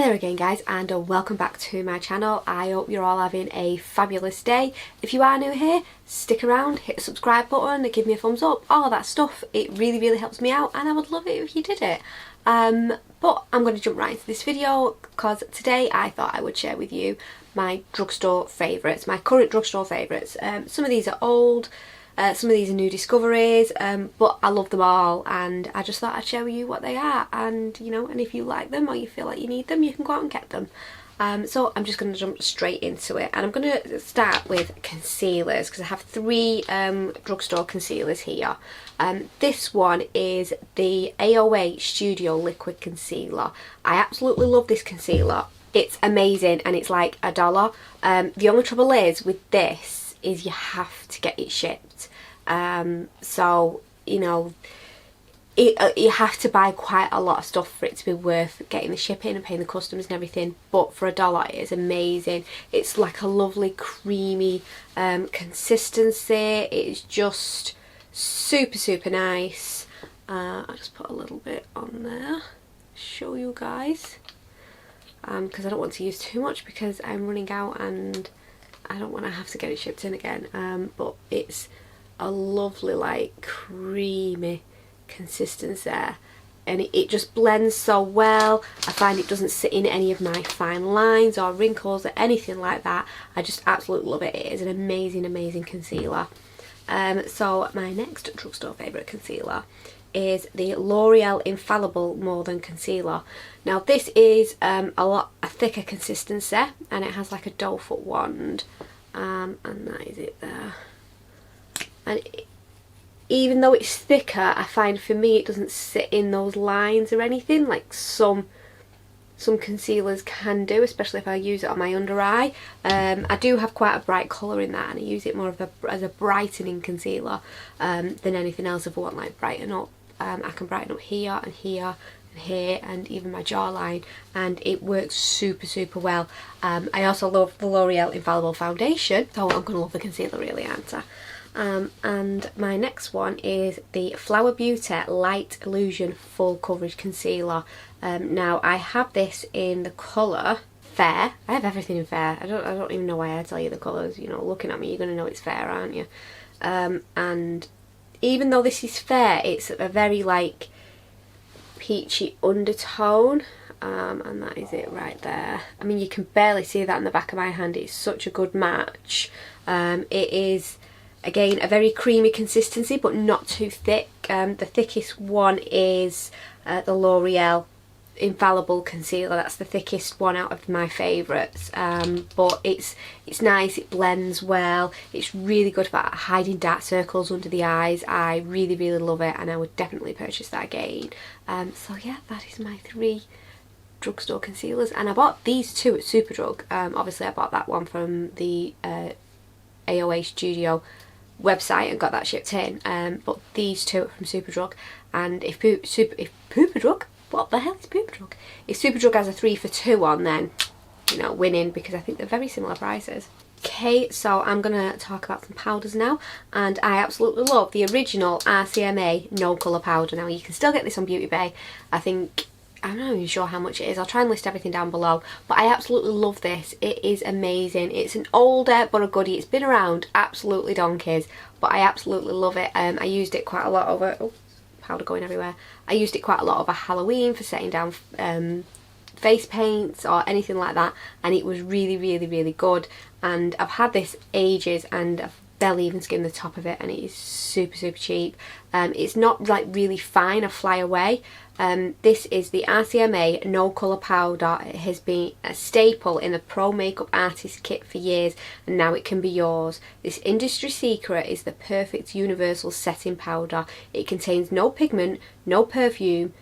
Hi there again guys, and welcome back to my channel. I hope you're all having a fabulous day. If you are new here, stick around, hit the subscribe button, give me a thumbs up, all of that stuff. It really helps me out and I would love it if you did it. But I'm going to jump right into this video because today I thought I would share with you my drugstore favourites, my current drugstore favourites. Some of these are old, some of these are new discoveries, but I love them all and I just thought I'd share with you what they are, and you know, and if you like them or you feel like you need them, you can go out and get them. So I'm just going to jump straight into it, and I'm going to start with concealers because I have three drugstore concealers here. This one is the AOA Studio Liquid Concealer. I absolutely love this concealer. It's amazing and it's like $1. The only trouble is with this is you have to get it shipped, so you know you have to buy quite a lot of stuff for it to be worth getting the shipping and paying the customs and everything. But for $1 it is amazing. It's like a lovely creamy consistency. It's just super nice. I'll just put a little bit on there, show you guys, because I don't want to use too much because I'm running out and I don't want to have to get it shipped in again. But it's a lovely like creamy consistency there, and it just blends so well. I find it doesn't sit in any of my fine lines or wrinkles or anything like that. I just absolutely love it. It is an amazing concealer. So my next drugstore favourite concealer is the L'Oreal Infallible More Than Concealer. Now this is a thicker consistency and it has like a doe foot wand, and that is it there. And even though it's thicker, I find for me it doesn't sit in those lines or anything like some concealers can do, especially if I use it on my under eye. I do have quite a bright colour in that and I use it more as a brightening concealer than anything else. If I want like brighten up, I can brighten up here and here and here and even my jawline, and it works super well. I also love the L'Oreal Infallible Foundation, so I'm going to love the concealer really, aren't I? And my next one is the Flower Beauty Light Illusion Full Coverage Concealer. Now I have this in the colour Fair. I have everything in Fair. I don't even know why I tell you the colours. You know, looking at me you're going to know it's Fair, aren't you? And even though this is Fair, it's a very like peachy undertone, and that is it right there. I mean, you can barely see that in the back of my hand. It's such a good match. It is again a very creamy consistency but not too thick. The thickest one is the L'Oreal Infallible Concealer. That's the thickest one out of my favourites, but it's nice, it blends well, it's really good for hiding dark circles under the eyes. I really love it and I would definitely purchase that again. So yeah, that is my three drugstore concealers, and I bought these two at Superdrug. Obviously I bought that one from the AOA Studio website and got that shipped in, but these two are from Superdrug. And if Superdrug, what the hell is Superdrug? If Superdrug has a 3 for 2 on, then you know, winning, because I think they're very similar prices. Okay, so I'm gonna talk about some powders now, and I absolutely love the original RCMA No Colour powder. Now you can still get this on Beauty Bay. I think, I'm not even sure how much it is. I'll try and list everything down below, but I absolutely love this. It is amazing. It's an older but a goodie. It's been around absolutely donkeys, but I absolutely love it. I used it quite a lot over, oh, powder going everywhere. I used it quite a lot over Halloween for setting down face paints or anything like that, and it was really good. And I've had this ages and I've barely even skimmed the top of it, and it is super cheap. It's not like really fine or fly away. This is the RCMA No Colour powder. It has been a staple in the pro makeup artist kit for years, and now it can be yours. This industry secret is the perfect universal setting powder. It contains no pigment, no perfume,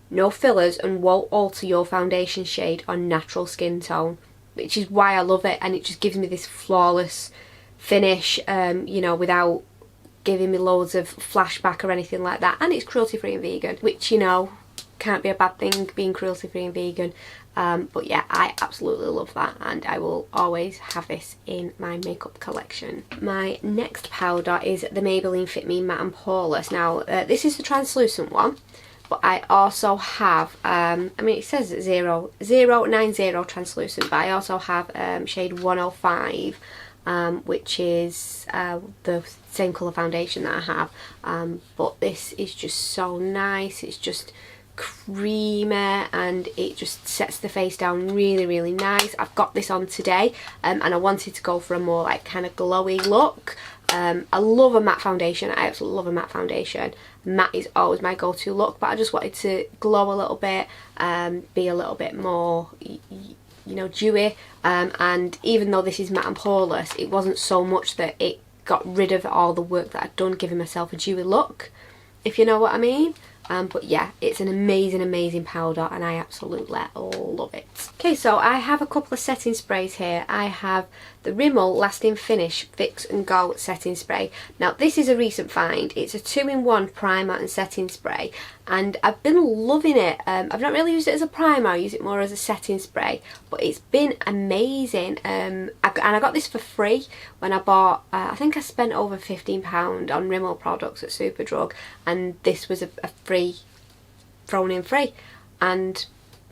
no fillers, and won't alter your foundation shade or natural skin tone, which is why I love it. And it just gives me this flawless finish, you know, without giving me loads of flashback or anything like that. And it's cruelty free and vegan, which, you know, can't be a bad thing, being cruelty free and vegan. But yeah, I absolutely love that, and I will always have this in my makeup collection. My next powder is the Maybelline Fit Me Matte and Poreless. Now this is the translucent one, but I also have, I mean it says 090 translucent, but I also have shade 105, which is the same colour foundation that I have, but this is just so nice. It's just creamy and it just sets the face down really, really nice. I've got this on today, and I wanted to go for a more like kind of glowy look. I love a matte foundation. I absolutely love a matte foundation. Matte is always my go-to look, but I just wanted to glow a little bit, be a little bit more, you know, dewy, and even though this is matte and poreless, it wasn't so much that it got rid of all the work that I'd done giving myself a dewy look, if you know what I mean. But yeah, it's an amazing powder and I absolutely love it. Okay, so I have a couple of setting sprays here. I have the Rimmel Lasting Finish Fix and Go setting spray. Now this is a recent find. It's a 2-in-1 primer and setting spray, and I've been loving it. I've not really used it as a primer, I use it more as a setting spray, but it's been amazing. And I got this for free when I bought, I think I spent over £15 on Rimmel products at Superdrug, and this was a free, thrown in free, and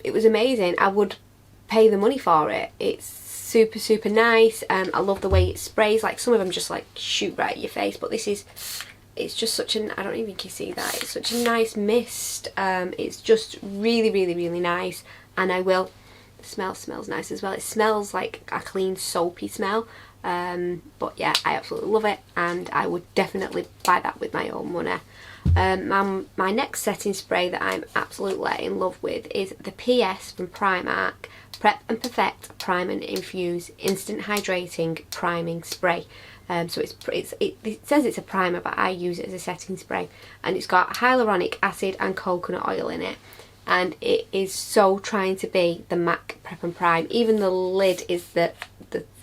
it was amazing. I would pay the money for it. It's super nice. I love the way it sprays. Like some of them just like shoot right at your face, but this is, it's just such an, I don't even think you see that, it's such a nice mist. It's just really nice, and I will, the smell smells nice as well. It smells like a clean soapy smell, but yeah, I absolutely love it, and I would definitely buy that with my own money. My next setting spray that I'm absolutely in love with is the PS from Primark Prep and Perfect Prime and Infuse Instant Hydrating Priming Spray. So it says it's a primer, but I use it as a setting spray, and it's got hyaluronic acid and coconut oil in it, and it is so trying to be the MAC Prep and Prime. Even the lid is the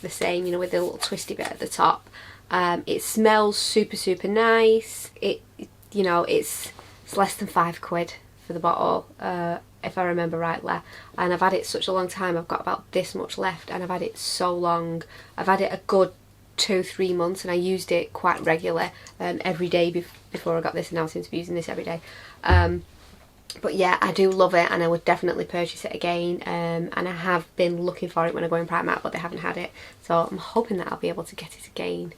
same, you know, with the little twisty bit at the top. It smells super nice. You know, it's less than £5 for the bottle, if I remember rightly, and I've had it such a long time. I've got about this much left, and I've had it so long. I've had it a good 2-3 months, and I used it quite regularly, every day before I got this, and now I seem to be using this every day. But yeah, I do love it, and I would definitely purchase it again, and I have been looking for it when I go in Primark, but they haven't had it, so I'm hoping that I'll be able to get it again.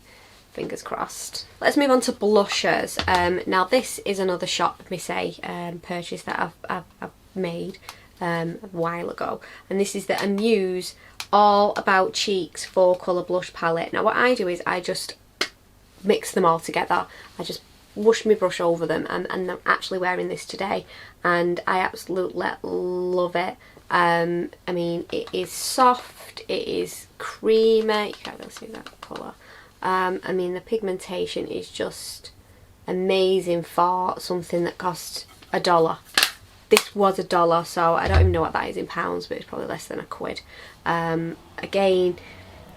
Fingers crossed. Let's move on to blushers. Now this is another Shop Missy purchase that I've made a while ago, and this is the Amuse All About Cheeks 4-colour blush palette. Now what I do is I just mix them all together. I just whoosh my brush over them, and I'm actually wearing this today, and I absolutely love it. I mean, it is soft, it is creamy, you can't really see that colour. I mean, the pigmentation is just amazing for something that cost $1. This was $1, so I don't even know what that is in pounds, but it's probably less than £1. Again,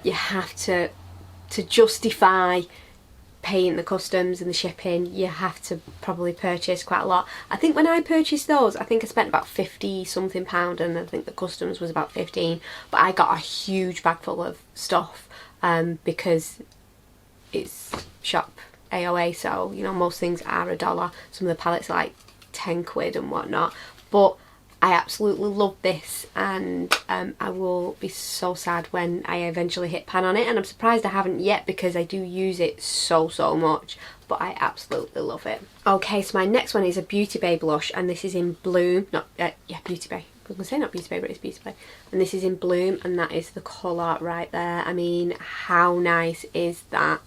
you have to justify paying the customs and the shipping, you have to probably purchase quite a lot. I think when I purchased those, I think I spent about £50 something, and I think the customs was about 15, but I got a huge bag full of stuff, because it's Shop AOA, so you know, most things are $1. Some of the palettes are like £10 and whatnot, but I absolutely love this, and I will be so sad when I eventually hit pan on it, and I'm surprised I haven't yet because I do use it so much, but I absolutely love it. Okay, so my next one is a Beauty Bay blush, and this is in Bloom, Beauty Bay. I was going to say not Beauty Bay, but it's Beauty Bay. And this is in Bloom, and that is the colour right there. I mean, how nice is that?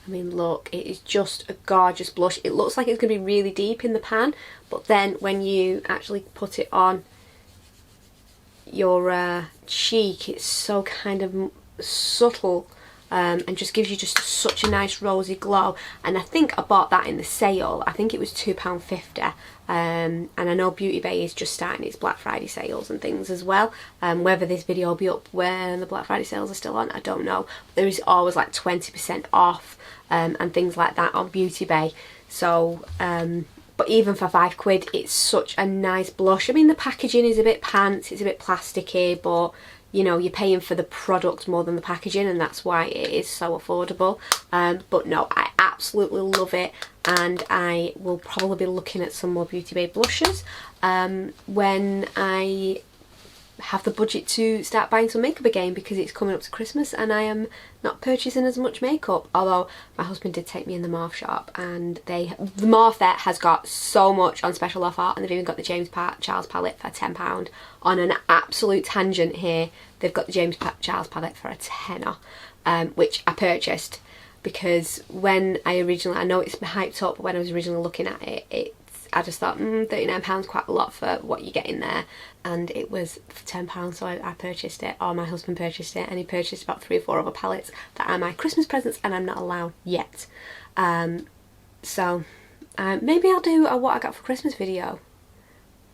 I mean, look, it is just a gorgeous blush. It looks like it's going to be really deep in the pan, but then when you actually put it on your cheek, it's so kind of subtle, and just gives you just such a nice rosy glow. And I think I bought that in the sale. I think it was £2.50, and I know Beauty Bay is just starting its Black Friday sales and things as well. Whether this video will be up when the Black Friday sales are still on, I don't know. There is always like 20% off and things like that on Beauty Bay, so but even for £5 it's such a nice blush. I mean, the packaging is a bit pants, it's a bit plasticky, but you know, you're paying for the product more than the packaging, and that's why it is so affordable. But no, I absolutely love it, and I will probably be looking at some more Beauty Bay blushes when I have the budget to start buying some makeup again, because it's coming up to Christmas and I am not purchasing as much makeup. Although my husband did take me in the Morphe shop, and the Morphe there has got so much on special offer, and they've even got the James Charles palette for £10. On an absolute tangent here, they've got the James Charles palette for a tenner, which I purchased because when I know it's hyped up, but when I was originally looking at it, I just thought, £39 quite a lot for what you get in there, and it was £10, so I purchased it, or my husband purchased it, and he purchased about 3 or 4 other palettes that are my Christmas presents, and I'm not allowed yet. So maybe I'll do a what I got for Christmas video.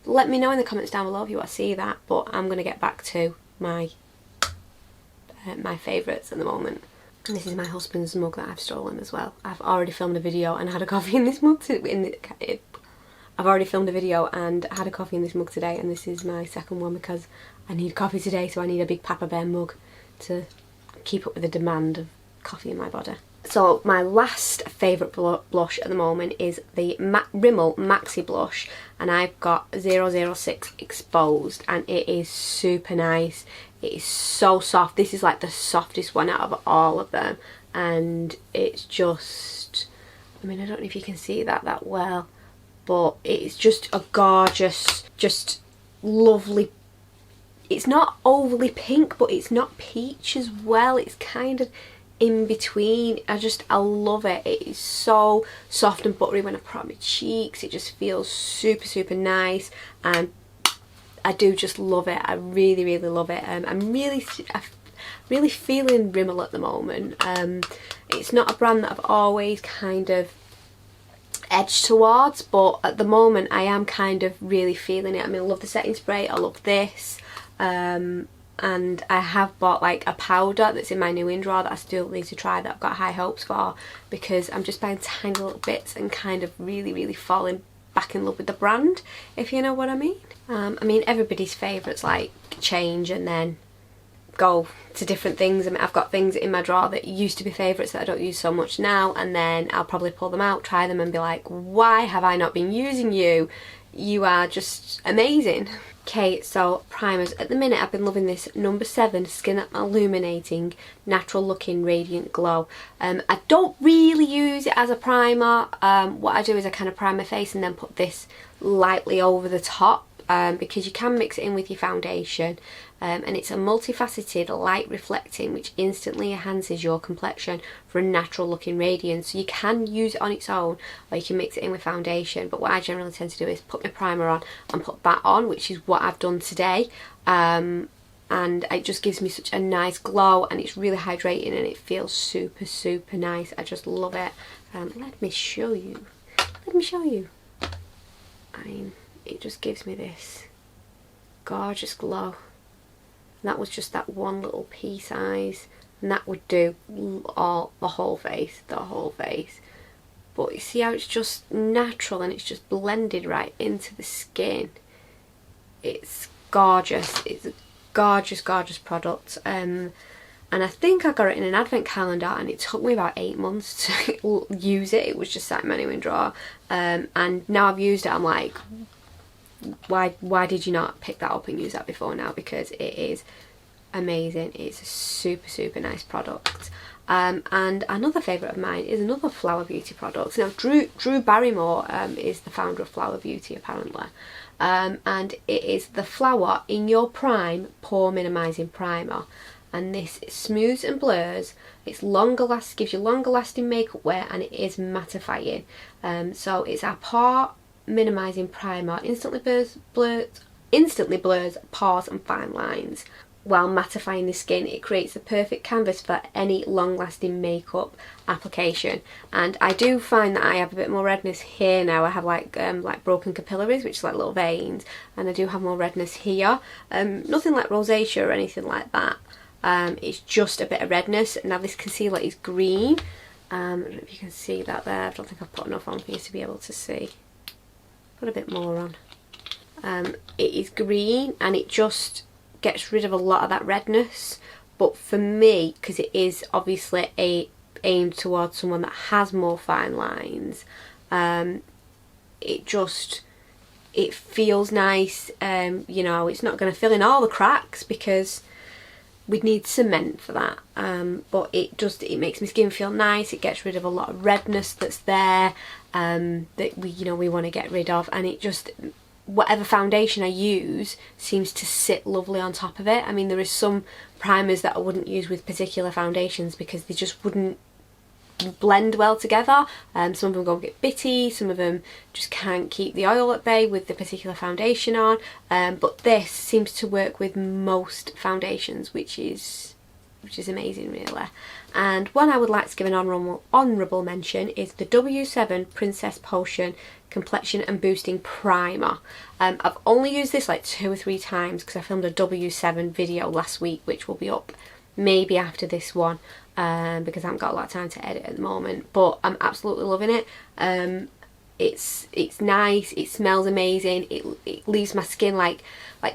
Let me know in the comments down below if you want to see that, but I'm going to get back to my favourites at the moment. And this is my husband's mug that I've stolen as well. I've already filmed a video and had a coffee in this mug I've already filmed a video and had a coffee in this mug today, and this is my second one because I need coffee today, so I need a big Papa Bear mug to keep up with the demand of coffee in my body. So my last favourite blush at the moment is the Rimmel Maxi Blush, and I've got 006 Exposed, and it is super nice. It is so soft. This is like the softest one out of all of them, and it's just, I mean, I don't know if you can see that well, but it's just a gorgeous, just lovely. It's not overly pink, but it's not peach as well. It's kind of in between. I love it. It is so soft and buttery when I put it on my cheeks. It just feels super nice, and I do just love it. I really love it. I'm really feeling Rimmel at the moment. It's not a brand that I've always kind of edged towards, but at the moment I am kind of really feeling it. I mean, I love the setting spray, I love this, and I have bought like a powder that's in my new in drawer that I still need to try, that I've got high hopes for, because I'm just buying tiny little bits and kind of really falling back in love with the brand, if you know what I mean. I mean, everybody's favourites like change and then go to different things. I mean, I've got things in my drawer that used to be favourites that I don't use so much now, and then I'll probably pull them out, try them and be like, why have I not been using you? You are just amazing. Okay, so primers. At the minute I've been loving this number 7 Skin Illuminating Natural Looking Radiant Glow. I don't really use it as a primer. What I do is I kind of prime my face and then put this lightly over the top, because you can mix it in with your foundation, and it's a multifaceted light reflecting which instantly enhances your complexion for a natural looking radiance. So you can use it on its own, or you can mix it in with foundation, but what I generally tend to do is put my primer on and put that on, which is what I've done today, and it just gives me such a nice glow, and it's really hydrating and it feels super nice. I just love it. Let me show you. I mean, it just gives me this gorgeous glow. And that was just that one little pea size, and that would do the whole face. But you see how it's just natural and it's just blended right into the skin. It's gorgeous. It's a gorgeous product. And I think I got it in an advent calendar, and it took me about 8 months to use it. It was just sat in my new in drawer, and now I've used it, I'm like, why did you not pick that up and use that before now? Because it is amazing. It's a super nice product. And another favourite of mine is another Flower Beauty product. Now Drew Barrymore is the founder of Flower Beauty apparently, and it is the Flower In Your Prime Pore Minimising Primer, and this smooths and blurs. It's gives you longer lasting makeup wear, and it is mattifying. So it's our pore minimising primer, instantly blurs pores and fine lines while mattifying the skin. It creates the perfect canvas for any long-lasting makeup application. And I do find that I have a bit more redness here now. I have like broken capillaries, which is like little veins, and I do have more redness here. Nothing like rosacea or anything like that. It's just a bit of redness. Now this concealer is green. I don't know if you can see that there. I don't think I've put enough on for you to be able to see. Put a bit more on. It is green and it just gets rid of a lot of that redness, but for me, because it is obviously aimed towards someone that has more fine lines, it feels nice. You know, it's not going to fill in all the cracks because we'd need cement for that, but it makes my skin feel nice. It gets rid of a lot of redness that's there, that we want to get rid of, and it just, whatever foundation I use seems to sit lovely on top of it. I mean, there is some primers that I wouldn't use with particular foundations because they just wouldn't blend well together. Some of them go a bit bitty, some of them just can't keep the oil at bay with the particular foundation on, but this seems to work with most foundations, which is amazing really. And one I would like to give an honourable mention is the W7 Princess Potion Complexion and Boosting Primer. I've only used this like 2 or 3 times because I filmed a W7 video last week, which will be up maybe after this one, because I haven't got a lot of time to edit at the moment, but I'm absolutely loving it. It's nice, it smells amazing, it leaves my skin like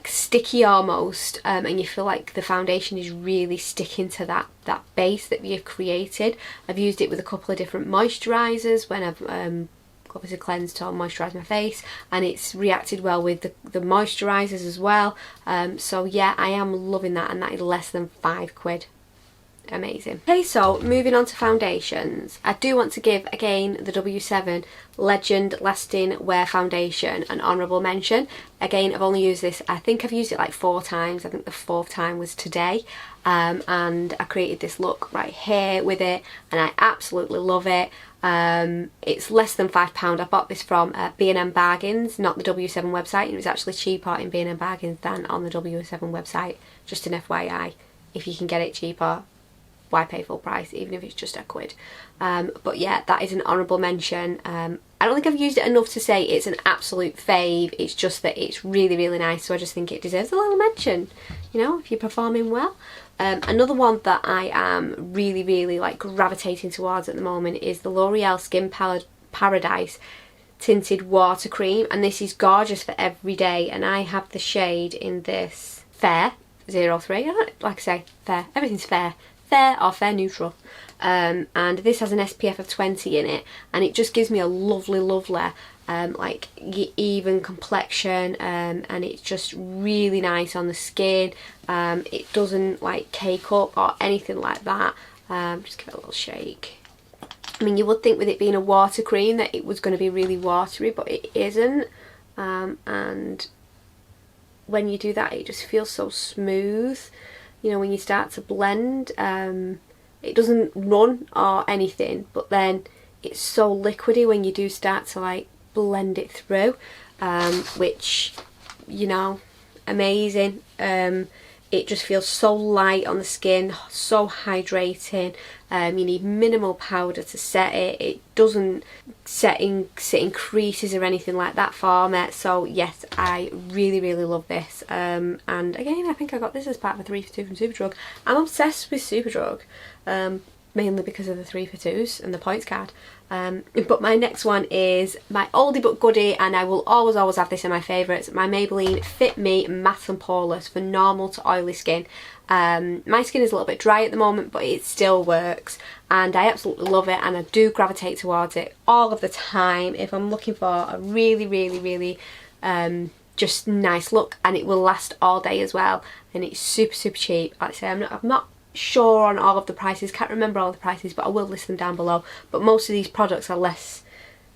sticky almost, and you feel like the foundation is really sticking to that base that you've created. I've used it with a couple of different moisturisers when I've obviously cleansed or moisturised my face, and it's reacted well with the moisturisers as well. So yeah, I am loving that, and that is less than £5. Amazing. Okay, so moving on to foundations, I do want to give again the W7 Legend Lasting Wear Foundation an honourable mention. Again, I've only used this, I think I've used it like 4 times, I think the 4th time was today, and I created this look right here with it, and I absolutely love it. It's less than £5. I bought this from B&M Bargains, not the W7 website. It was actually cheaper in B&M Bargains than on the W7 website, just an FYI. If you can get it cheaper, why pay full price, even if it's just £1? But yeah, that is an honourable mention. I don't think I've used it enough to say it's an absolute fave. It's just that it's really, really nice, so I just think it deserves a little mention, you know, if you're performing well. Another one that I am really, really like gravitating towards at the moment is the L'Oreal Skin Paradise Tinted Water Cream, and this is gorgeous for every day, and I have the shade in this Fair 03. Like I say, fair, everything's fair or fair neutral, and this has an SPF of 20 in it, and it just gives me a lovely like even complexion, and it's just really nice on the skin. It doesn't like cake up or anything like that. Just give it a little shake. I mean, you would think with it being a water cream that it was going to be really watery, but it isn't, and when you do that it just feels so smooth. You know, when you start to blend, it doesn't run or anything, but then it's so liquidy when you do start to like blend it through, which, you know, amazing. It just feels so light on the skin, so hydrating. You need minimal powder to set it. It doesn't sit in creases or anything like that for me. So yes, I really, really love this. And again, I think I got this as part of a 3 for 2 from Superdrug. I'm obsessed with Superdrug, mainly because of the 3 for 2s and the points card. But my next one is my oldie but goodie, and I will always have this in my favourites, my Maybelline Fit Me Matte and Poreless for normal to oily skin. My skin is a little bit dry at the moment, but it still works, and I absolutely love it, and I do gravitate towards it all of the time if I'm looking for a really, really, really just nice look, and it will last all day as well, and it's super, super cheap. Like I say, I'm not sure on all of the prices, can't remember all the prices, but I will list them down below. But most of these products are less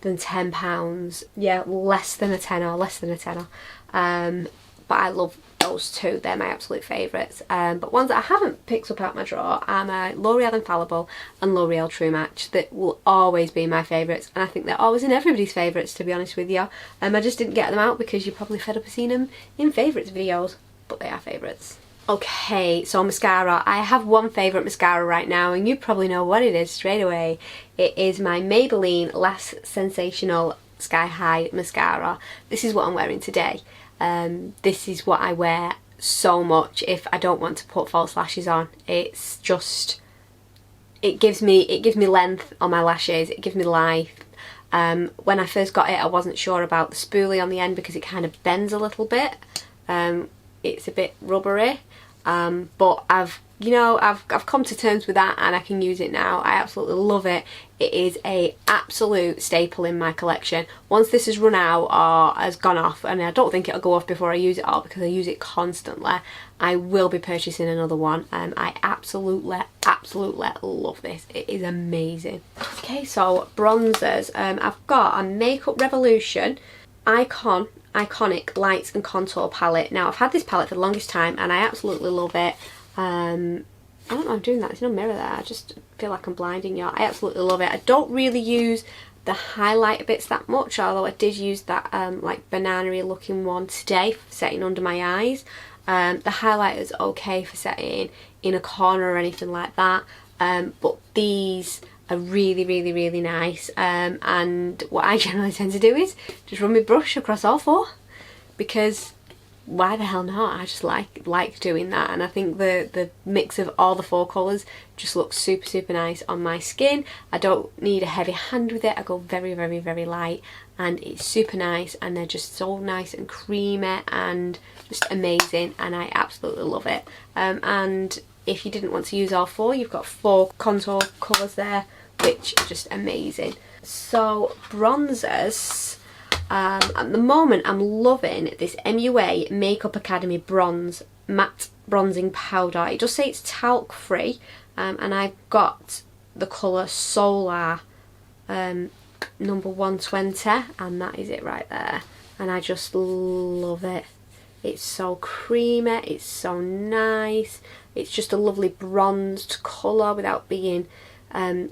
than £10. Yeah, less than a tenner, but I love those two, they're my absolute favourites. But ones that I haven't picked up out my drawer are my L'Oreal Infallible and L'Oreal True Match, that will always be my favourites, and I think they're always in everybody's favourites, to be honest with you. I just didn't get them out because you're probably fed up of seeing them in favourites videos, but they are favourites. Okay, so mascara. I have one favourite mascara right now, and you probably know what it is straight away. It is my Maybelline Lash Sensational Sky High Mascara. This is what I'm wearing today. This is what I wear so much if I don't want to put false lashes on. It's just, it gives me length on my lashes, it gives me life. When I first got it, I wasn't sure about the spoolie on the end because it kind of bends a little bit. It's a bit rubbery, but I've come to terms with that and I can use it now. I absolutely love it. It is a absolute staple in my collection. Once this has run out or has gone off, and I don't think it'll go off before I use it all because I use it constantly, I will be purchasing another one. I absolutely love this. It is amazing. Okay, so bronzers. I've got a Makeup Revolution Iconic Lights and Contour palette. Now, I've had this palette for the longest time and I absolutely love it. I don't know I'm doing that, there's no mirror there, I just feel like I'm blinding you. I absolutely love it. I don't really use the highlighter bits that much, although I did use that like banana-y looking one today for setting under my eyes. The highlighter's okay for setting in a corner or anything like that, but these are really nice, and what I generally tend to do is just run my brush across all four, because why the hell not? I just like doing that, and I think the mix of all the four colours just looks super nice on my skin. I don't need a heavy hand with it. I go very light, and it's super nice, and they're just so nice and creamy and just amazing, and I absolutely love it. And if you didn't want to use all four, you've got 4 contour colours there, which are just amazing. So bronzers. At the moment I'm loving this MUA Makeup Academy Bronze Matte Bronzing Powder. It does say it's talc free, and I've got the colour Solar number 120, and that is it right there, and I just love it. It's so creamy, it's so nice, it's just a lovely bronzed colour without being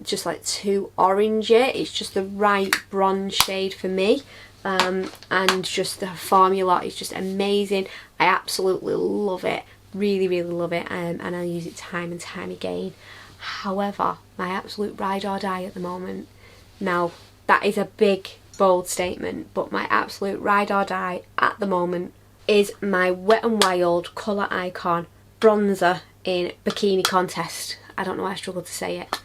just like too orangey. It's just the right bronze shade for me. And just the formula is just amazing. I absolutely love it, really love it, and I use it time and time again. However, my absolute ride or die at the moment, now that is a big bold statement, but my absolute ride or die at the moment is my Wet n Wild Colour Icon bronzer in Bikini Contest. I don't know why I struggle to say it,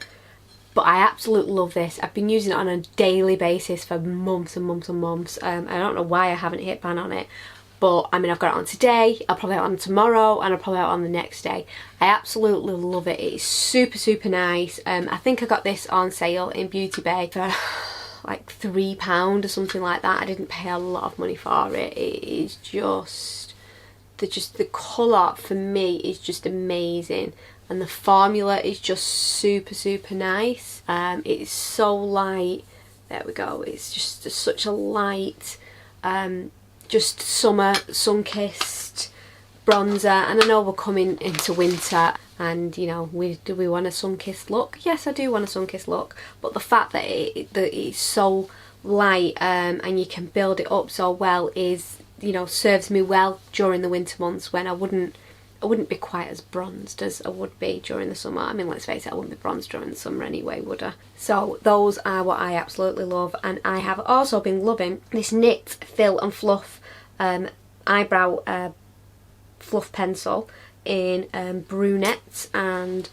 but I absolutely love this. I've been using it on a daily basis for months and months. I don't know why I haven't hit ban on it, but I mean, I've got it on today, I'll probably have it on tomorrow, and I'll probably have it on the next day. I absolutely love it. It's super nice. I think I got this on sale in Beauty Bay for like £3 or something like that. I didn't pay a lot of money for it. It is just the colour for me is just amazing, and the formula is just super nice. It's so light. There we go. It's just such a light, just summer sun-kissed bronzer. And I know we're coming into winter, and you know, do we want a sun-kissed look? Yes, I do want a sun-kissed look, but the fact that it's so light, and you can build it up so well is, you know, serves me well during the winter months when I wouldn't be quite as bronzed as I would be during the summer. I mean, let's face it, I wouldn't be bronzed during the summer anyway, would I? So those are what I absolutely love. And I have also been loving this NYX Fill and Fluff eyebrow fluff pencil in brunette, and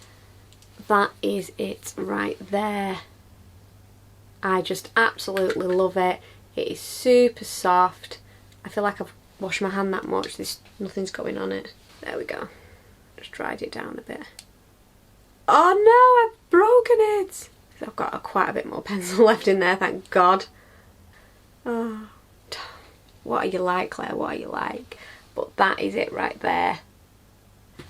that is it right there. I just absolutely love it. It is super soft. I feel like I've washed my hand that much. Nothing's going on it. There we go. Just dried it down a bit. Oh no, I've broken it! I've got quite a bit more pencil left in there, thank God. Oh, what are you like, Claire? What are you like? But that is it right there.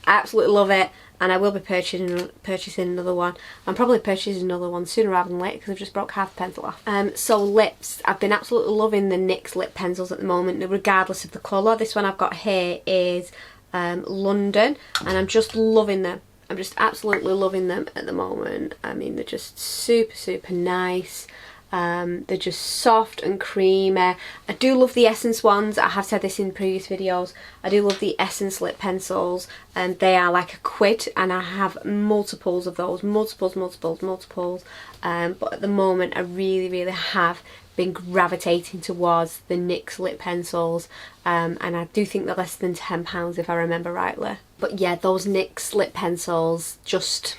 I absolutely love it, and I will be purchasing another one. I'm probably purchasing another one sooner rather than later because I've just broke half the pencil off. So lips, I've been absolutely loving the NYX lip pencils at the moment, regardless of the colour. This one I've got here is London, and I'm just loving them. I'm just absolutely loving them at the moment. I mean, they're just super nice. They're just soft and creamy. I do love the Essence ones. I have said this in previous videos. I do love the Essence lip pencils, and they are like £1, and I have multiples of those, multiples. But at the moment I really have been gravitating towards the NYX lip pencils, and I do think they're less than £10 if I remember rightly. But yeah, those NYX lip pencils just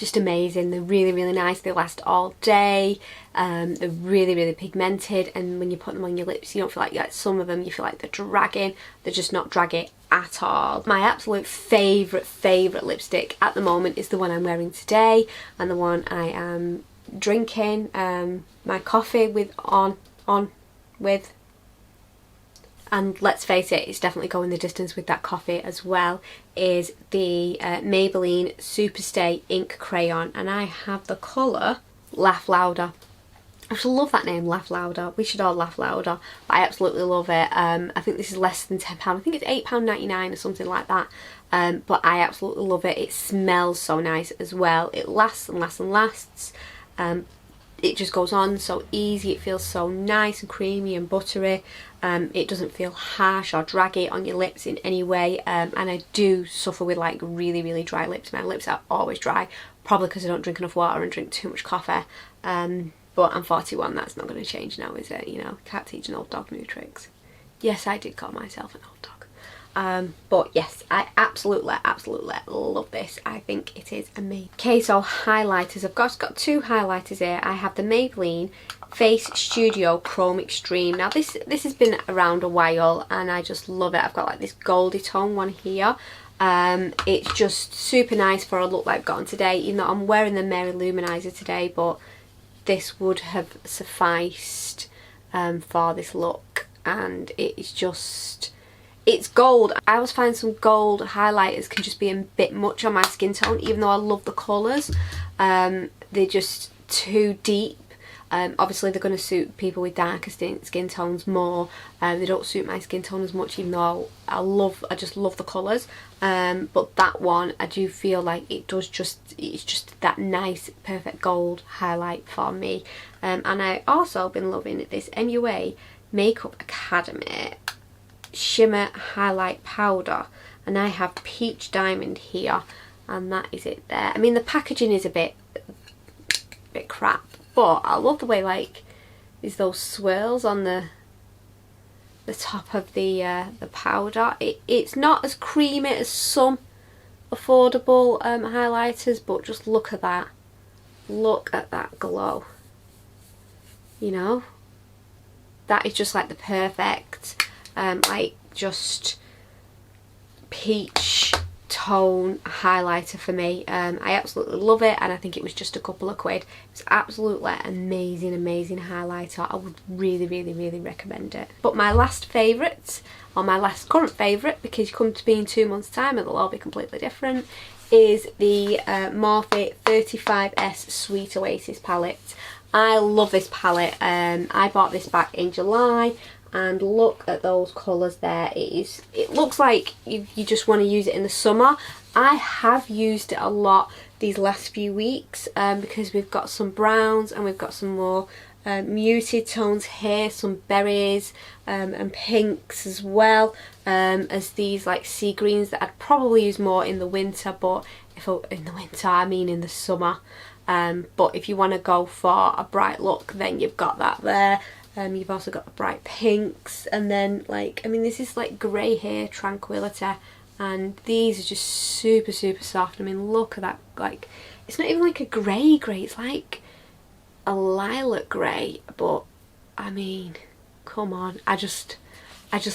just amazing. They're really, really nice. They last all day. They're really, really pigmented, and when you put them on your lips, you don't feel like some of them you feel like they're dragging. They're just not dragging at all. My absolute favourite lipstick at the moment is the one I'm wearing today, and the one I am drinking my coffee with with. And let's face it, it's definitely going the distance with that coffee as well, is the Maybelline Superstay Ink Crayon. And I have the colour Laugh Louder. I just love that name, Laugh Louder. We should all laugh louder. But I absolutely love it. I think this is less than £10. I think it's £8.99 or something like that. But I absolutely love it. It smells so nice as well. It lasts and lasts and lasts. It just goes on so easy. It feels so nice and creamy and buttery. It doesn't feel harsh or draggy on your lips in any way. And I do suffer with like really, really dry lips. My lips are always dry, probably because I don't drink enough water and drink too much coffee. But I'm 41, that's not going to change now, is it? You know, can't teach an old dog new tricks. Yes, I did call myself an old dog. But yes, I absolutely love this. I think it is amazing. Okay, so highlighters. I've got two highlighters here. I have the Maybelline Face Studio Chrome Extreme. Now this has been around a while and I just love it. I've got like this goldy tone one here. It's just super nice for a look like I've got on today, even though I'm wearing the Mary Luminizer today, but this would have sufficed for this look, and it's just, it's gold. I always find some gold highlighters can just be a bit much on my skin tone, even though I love the colours. They're just too deep. Obviously they're going to suit people with darker skin tones more. They don't suit my skin tone as much, even though I just love the colours. But that one, I do feel like it's just that nice perfect gold highlight for me. And I also been loving this MUA Makeup Academy Shimmer Highlight Powder, and I have Peach Diamond here, and that is it there. I mean, the packaging is a bit crap, but I love the way like there's those swirls on the top of the powder. It's not as creamy as some affordable highlighters, but just look at that. Look at that glow. You know, that is just like the perfect like just peach tone highlighter for me. I absolutely love it, and I think it was just a couple of quid. It's absolutely amazing highlighter. I would really recommend it. But my last favourite, or my last current favourite, because you come to be in 2 months time and they'll all be completely different, is the Morphe 35S Sweet Oasis palette. I love this palette. I bought this back in July, and look at those colours there. It looks like you just want to use it in the summer. I have used it a lot these last few weeks because we've got some browns and we've got some more muted tones here, some berries and pinks as well, as these like sea greens that I'd probably use more in the winter, but in the winter I mean in the summer. But if you want to go for a bright look, then you've got that there. You've also got the bright pinks, and then like, I mean, this is like grey here, Tranquility, and these are just super soft. I mean, look at that, like, it's not even like a grey, it's like a lilac grey, but I mean, come on, I just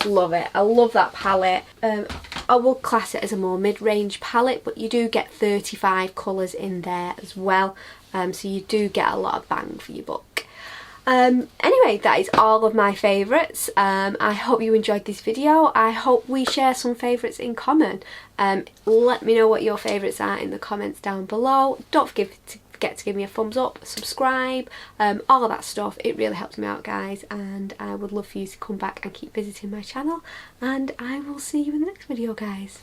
love it. I love that palette. I will class it as a more mid-range palette, but you do get 35 colours in there as well, so you do get a lot of bang for your buck. Anyway, that is all of my favourites. I hope you enjoyed this video. I hope we share some favourites in common. Let me know what your favourites are in the comments down below. Don't forget to give me a thumbs up, subscribe, all of that stuff. It really helps me out, guys, and I would love for you to come back and keep visiting my channel, and I will see you in the next video, guys.